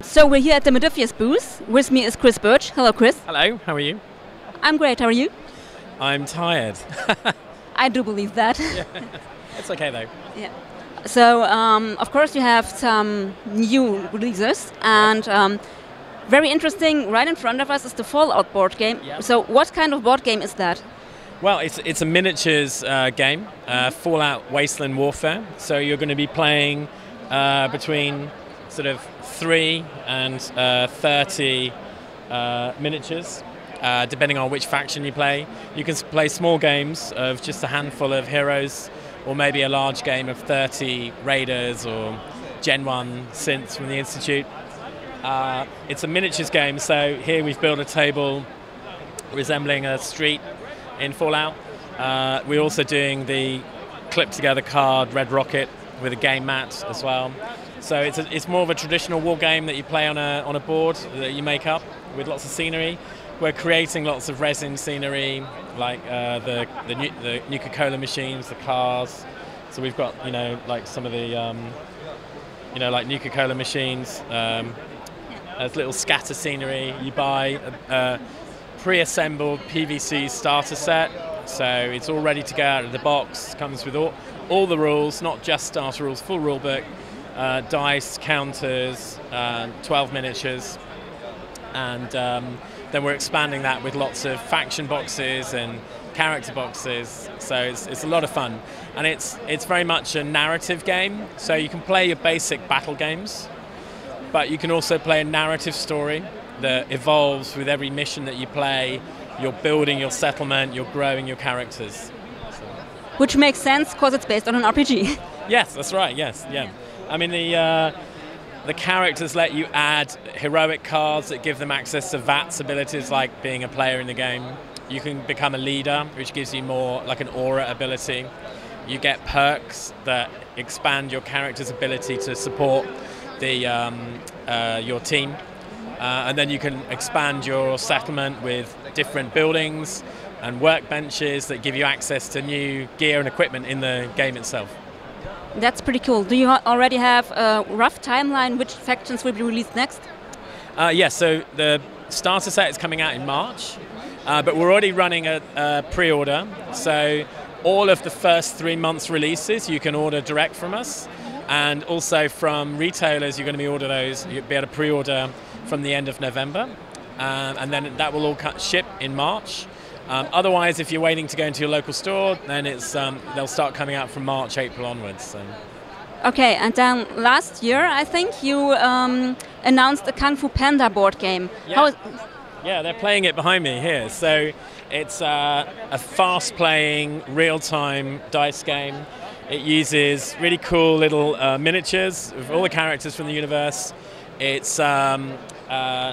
So we're here at the Modiphius booth. With me is Birch. Hello, Chris. Hello, how are you? I'm great. How are you? I'm tired. I do believe that. Yeah. It's okay though. Yeah. So, of course, you have some new releases, and very interesting. Right in front of us is the Fallout board game. Yep. So, what kind of board game is that? Well, it's a miniatures game, Fallout Wasteland Warfare. So you're going to be playing between sort of 3 and 30 miniatures, depending on which faction you play. You can play small games of just a handful of heroes, or maybe a large game of 30 raiders or Gen 1 synths from the Institute. It's a miniatures game, so here we've built a table resembling a street in Fallout. We're also doing the clip-together card Red Rocket with a game mat as well. So it's more of a traditional war game that you play on a board that you make up with lots of scenery. We're creating lots of resin scenery, like the Nuka-Cola machines, the cars. So we've got like some of the like Nuka-Cola machines. There's little scatter scenery. You buy a pre-assembled PVC starter set, so it's all ready to go out of the box. Comes with all the rules, not just starter rules, full rule book, dice, counters, 12 miniatures, and then we're expanding that with lots of faction boxes and character boxes. So it's a lot of fun, and it's very much a narrative game. So you can play your basic battle games, but you can also play a narrative story that evolves with every mission that you play. You're building your settlement, you're growing your characters. Which makes sense because it's based on an RPG. Yes, that's right. Yes, yeah. I mean the characters let you add heroic cards that give them access to VATS abilities, like being a player in the game. You can become a leader, which gives you more like an aura ability. You get perks that expand your character's ability to support your team. And then you can expand your settlement with different buildings and workbenches that give you access to new gear and equipment in the game itself. That's pretty cool. Do you already have a rough timeline which factions will be released next? Yes, so the starter set is coming out in March, but we're already running a pre-order. So all of the first 3 months releases you can order direct from us, and also from retailers you're going to be order those. You'll be able to pre-order from the end of November, and then that will all ship in March. Otherwise, if you're waiting to go into your local store, then they'll start coming out from March, April onwards. So. Okay, and then last year, I think you announced a Kung Fu Panda board game. Yeah. Yeah, they're playing it behind me here. So it's a fast-playing, real-time dice game. It uses really cool little miniatures of all the characters from the universe. It's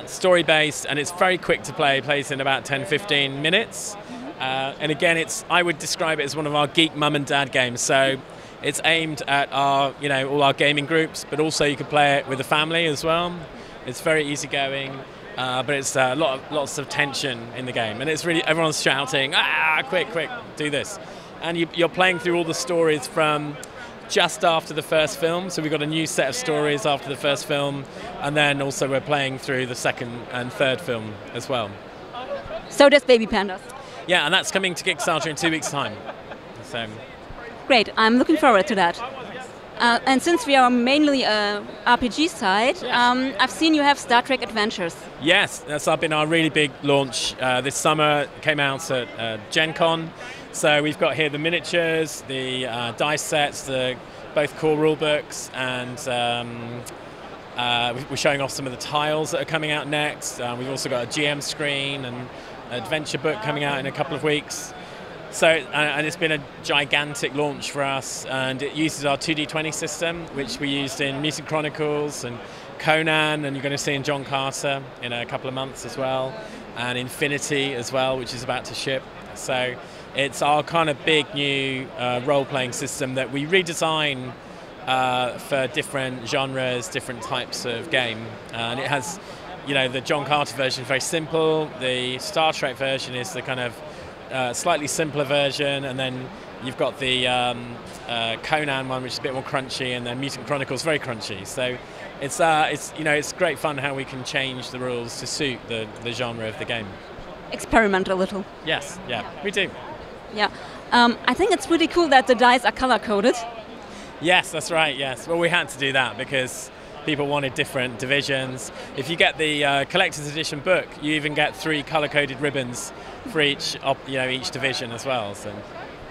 story-based, and it's very quick to play. It plays in about 10-15 minutes. And again, I would describe it as one of our geek mum and dad games. So it's aimed at our, all our gaming groups, but also you can play it with the family as well. It's very easygoing, but it's lots of tension in the game. And it's really, everyone's shouting, quick, do this. And you're playing through all the stories from just after the first film, so we've got a new set of stories after the first film, and then also we're playing through the second and third film as well. So there's Baby Pandas. Yeah, and that's coming to Kickstarter in 2 weeks' time. So. Great, I'm looking forward to that. And since we are mainly a RPG side, yes. I've seen you have Star Trek Adventures. Yes, that's been our really big launch this summer. It came out at Gen Con. So we've got here the miniatures, the dice sets, both core rule books, and we're showing off some of the tiles that are coming out next. We've also got a GM screen and an adventure book coming out in a couple of weeks. So, and it's been a gigantic launch for us, and it uses our 2D20 system, which we used in Mutant Chronicles and Conan, and you're going to see in John Carter in a couple of months as well, and Infinity as well, which is about to ship. So it's our kind of big new role-playing system that we redesign for different genres, different types of game. And it has, the John Carter version is very simple. The Star Trek version is the kind of slightly simpler version, and then You've got the Conan one, which is a bit more crunchy, and then Mutant Chronicles very crunchy. So it's great fun how we can change the rules to suit the genre of the game. Experiment a little. Yes, yeah, we do. Yeah, I think it's really cool that the dice are color coded. Yes, that's right. Yes, well, we had to do that because people wanted different divisions. If you get the collector's edition book, you even get 3 color-coded ribbons for each division as well. So.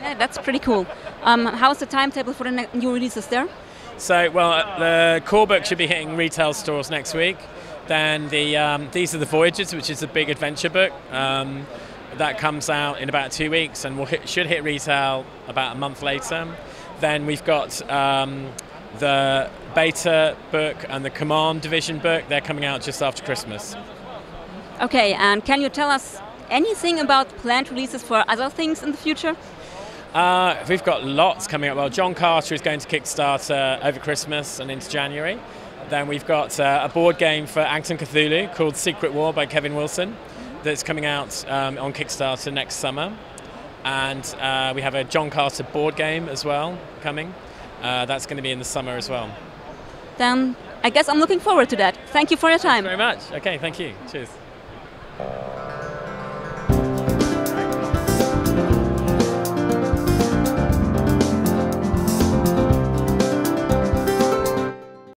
Yeah, that's pretty cool. How's the timetable for the new releases there? So, well, the core book should be hitting retail stores next week. Then these are the Voyages, which is a big adventure book. That comes out in about 2 weeks and should hit retail about a month later. Then we've got the Beta book and the Command Division book. They're coming out just after Christmas. Okay, and can you tell us anything about planned releases for other things in the future? We've got lots coming up. Well, John Carter is going to Kickstarter over Christmas and into January. Then we've got a board game for Acton Cthulhu called Secret War by Kevin Wilson that's coming out on Kickstarter next summer. And we have a John Carter board game as well coming. That's going to be in the summer as well. Then I guess I'm looking forward to that. Thank you for your time. Thanks very much. Okay, thank you. Cheers.